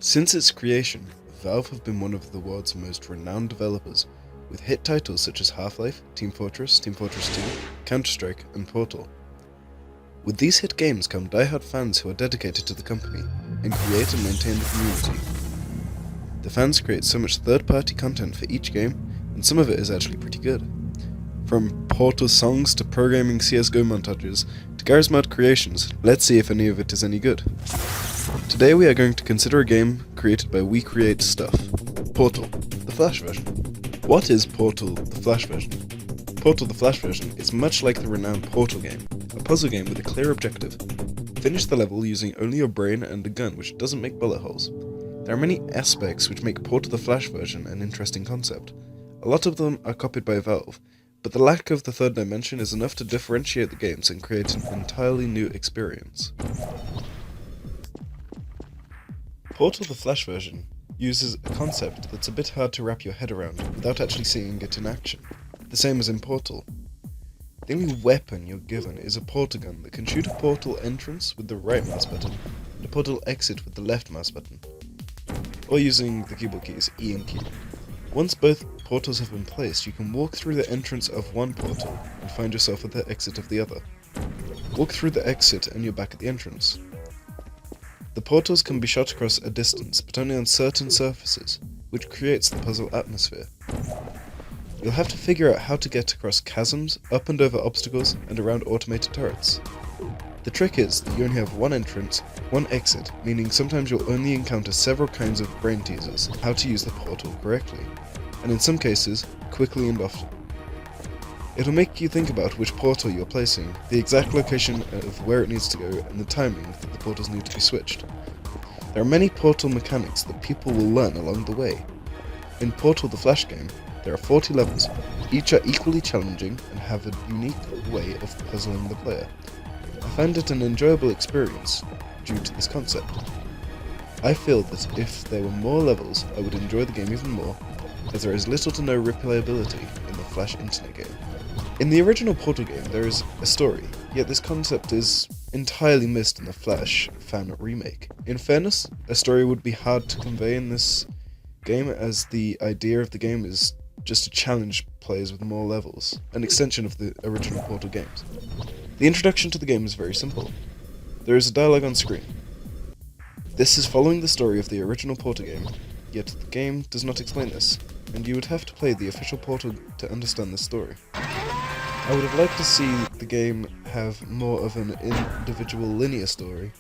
Since its creation, Valve have been one of the world's most renowned developers, with hit titles such as Half-Life, Team Fortress 2, Counter-Strike, and Portal. With these hit games come die-hard fans who are dedicated to the company, and create and maintain the community. The fans create so much third-party content for each game, and some of it is actually pretty good. From Portal songs to pro-gaming CSGO montages to Garry's Mod creations, let's see if any of it is any good. Today we are going to consider a game created by We Create Stuff, Portal, the Flash version. What is Portal, the Flash version? Portal, the Flash version is much like the renowned Portal game, a puzzle game with a clear objective. Finish the level using only your brain and a gun which doesn't make bullet holes. There are many aspects which make Portal the Flash version an interesting concept. A lot of them are copied by Valve, but the lack of the third dimension is enough to differentiate the games and create an entirely new experience. Portal the Flash version uses a concept that's a bit hard to wrap your head around without actually seeing it in action, the same as in Portal. The only weapon you're given is a portal gun that can shoot a portal entrance with the right mouse button and a portal exit with the left mouse button, or using the keyboard keys E and Q. Once both portals have been placed, you can walk through the entrance of one portal and find yourself at the exit of the other. Walk through the exit and you're back at the entrance. The portals can be shot across a distance, but only on certain surfaces, which creates the puzzle atmosphere. You'll have to figure out how to get across chasms, up and over obstacles, and around automated turrets. The trick is that you only have one entrance, one exit, meaning sometimes you'll only encounter several kinds of brain teasers, how to use the portal correctly, and in some cases, quickly and often. It'll make you think about which portal you're placing, the exact location of where it needs to go, and the timing that the portals need to be switched. There are many portal mechanics that people will learn along the way. In Portal the Flash game, there are 40 levels, each are equally challenging and have a unique way of puzzling the player. I find it an enjoyable experience due to this concept. I feel that if there were more levels, I would enjoy the game even more, as there is little to no replayability in the Flash internet game. In the original Portal game, there is a story, yet this concept is entirely missed in the Flash fan remake. In fairness, a story would be hard to convey in this game, as the idea of the game is just to challenge players with more levels, an extension of the original Portal games. The introduction to the game is very simple. There is a dialogue on screen. This is following the story of the original Portal game, yet the game does not explain this, and you would have to play the official Portal to understand this story. I would have liked to see the game have more of an individual linear story,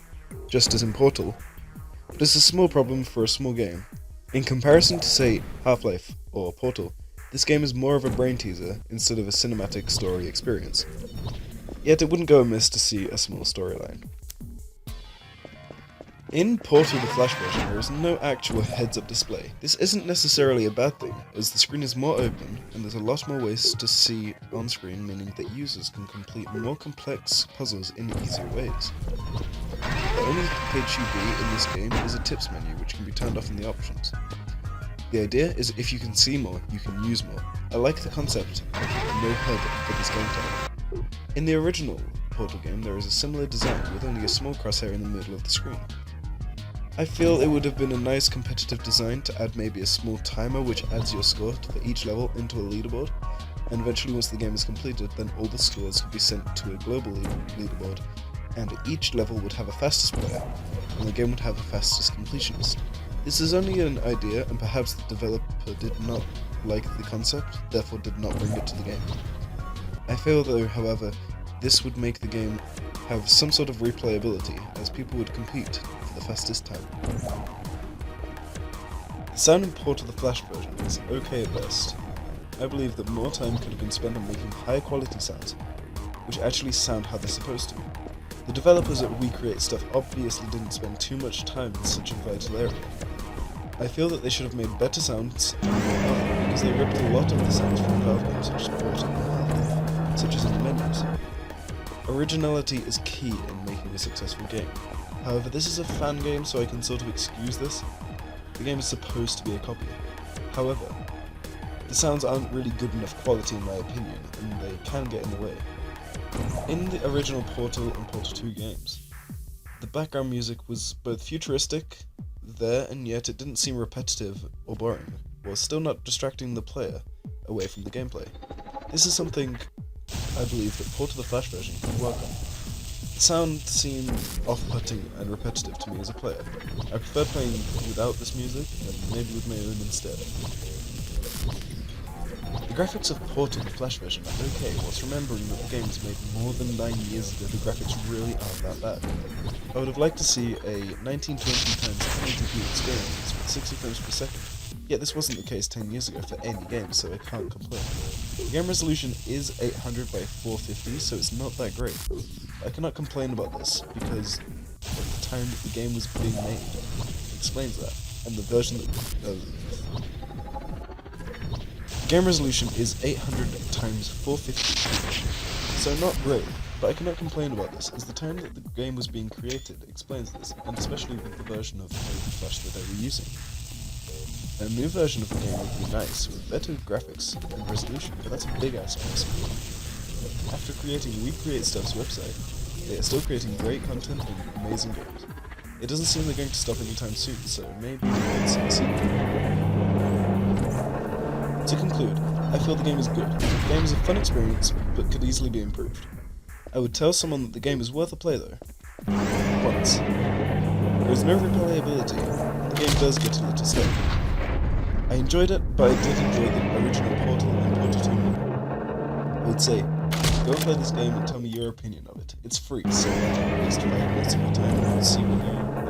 just as in Portal, but it's a small problem for a small game. In comparison to, say, Half-Life or Portal, this game is more of a brain teaser instead of a cinematic story experience. Yet it wouldn't go amiss to see a small storyline. In Portal the Flash version, there is no actual heads-up display. This isn't necessarily a bad thing, as the screen is more open and there's a lot more ways to see on screen, meaning that users can complete more complex puzzles in easier ways. The only page you be in this game is a tips menu, which can be turned off in the options. The idea is if you can see more, you can use more. I like the concept of no HUD for this game type. In the original Portal game, there is a similar design with only a small crosshair in the middle of the screen. I feel it would have been a nice competitive design to add maybe a small timer which adds your score for each level into a leaderboard, and eventually once the game is completed, then all the scores could be sent to a global leaderboard, and each level would have a fastest player, and the game would have a fastest completionist. This is only an idea, and perhaps the developer did not like the concept, therefore did not bring it to the game. I feel though, however, this would make the game have some sort of replayability, as people would compete for the fastest time. The sound in Portal the Flash version is okay at best. I believe that more time could have been spent on making higher quality sounds, which actually sound how they're supposed to. The developers at We Create Stuff obviously didn't spend too much time in such a vital area. I feel that they should have made better sounds and more often, because they ripped a lot of the sounds from Valve games such as Portal and Half-Life, such as in the menus. Originality is key in making a successful game. However, this is a fan game, so I can sort of excuse this. The game is supposed to be a copy. However, the sounds aren't really good enough quality in my opinion, and they can get in the way. In the original Portal and Portal 2 games, the background music was both futuristic there, and yet it didn't seem repetitive or boring, while still not distracting the player away from the gameplay. This is something I believe that Port of the Flash version can work on. The sound seemed off-putting and repetitive to me as a player. I preferred playing without this music, and maybe with my own instead. The graphics of Port of the Flash version are okay, whilst remembering that the game was made more than 9 years ago. The graphics really aren't that bad. I would have liked to see a 1920x1080p experience with 60 frames per second, yet this wasn't the case 10 years ago for any game, so I can't complain. The game resolution is 800 by 450, so it's not that great. I cannot complain about this, because of the time that the game was being made. It explains that, and the version that... game resolution is 800 times 450, so not great, but I cannot complain about this, as the time that the game was being created explains this, and especially with the version of Flash that they were using. A new version of the game would be nice, with better graphics and resolution, but that's a big ass possibility. After creating We Create Stuff's website, they are still creating great content and amazing games. It doesn't seem they're going to stop anytime soon, so maybe we can see a sequel. To conclude, I feel the game is good. The game is a fun experience, but could easily be improved. I would tell someone that the game is worth a play though. Once. There is no replayability, the game does get a little stale. I enjoyed it, but I did enjoy the original Portal and Portal 2 more. I would say, go and play this game and tell me your opinion of it. It's free, so why not waste 5 minutes of your time and see what you